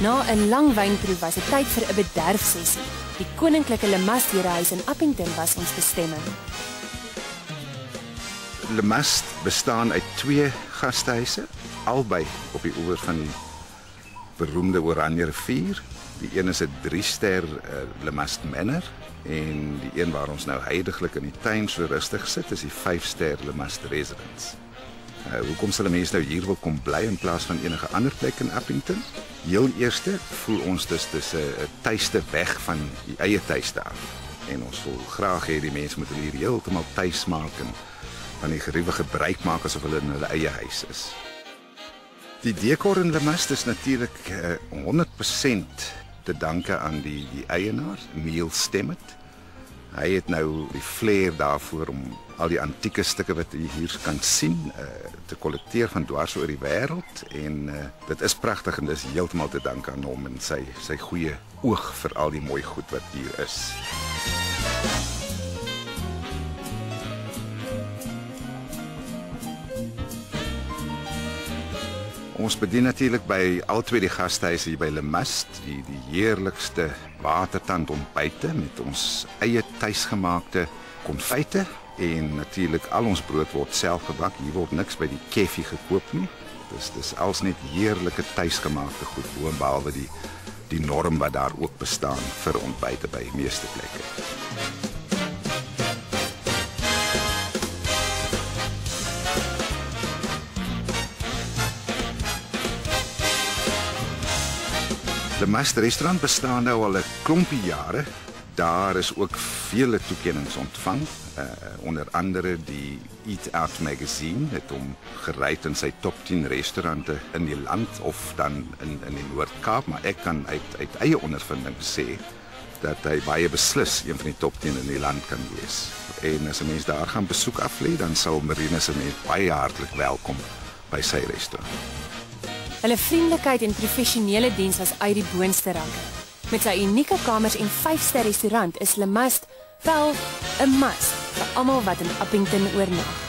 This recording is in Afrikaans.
Na 'n lang wynproe was dit tyd vir 'n bederfsessie. Die Koninklike Le Mast Dierehuis in Appington was ons bestemming. Le Mast bestaan uit 2 gastehuise, albei op die oewer van die beroemde Oranje rivier. Die een is 'n 3-ster Le Mast Manor en die een waar ons nou heidaglik in die tuin so rustig sit is die 5-ster Le Mast Residence. Hoekom sal 'n mens nou hier wil kom bly in plaas van enige ander plek in Appington? Heel eerste voel ons dis 'n tuiste weg van die eie tuiste af. En ons wil graag hê die mense moet hier heeltemal tuis maak en van die geriewe gebruik maak asof hulle in hulle eie huis is. Die dekor in Le Mast is natuurlik 100% te danke aan die eienaar, Neil Stemmet. Hy het nou die flair daarvoor om al die antieke stukke wat jy hier kan sien te kollekteer van dwars oor die wêreld en dit is pragtig en dis heeltemal te danke aan hom en sy goeie oog vir al die mooi goed wat hier is. Ons bedien natuurlik by al 2 die gastehuise hier by Le Mast, die heerlikste watertand ontbyte met ons eie tuisgemaakte konfyte en natuurlik al ons brood word self gebak. Hier word niks by die keffie gekoop nie. Dis als net heerlike tuisgemaakte goed boonbehalwe die norm wat daar ook bestaan vir ontbyte by meeste plekke. Le Mast restaurant bestaan nou al 'n klompie jare. Daar is ook vele toekennings ontvang. Onder andere die Eat Out magazine het hom geryt in sy top 10 restaurante in die land of dan in die Noord-Kaap, maar ek kan uit eie ondervinding sê dat hy baie beslis een van die top 10 in die land kan wees. En as 'n mens daar gaan besoek aflê, dan sal Marinus se mens baie hartlik welkom by sy restaurant. Hulle vriendelikheid en professionele diens was uit die boonste ranke. Met sy unieke kamers en 5-ster restaurant is Le Mast wel 'n must vir almal wat in Appington oornag.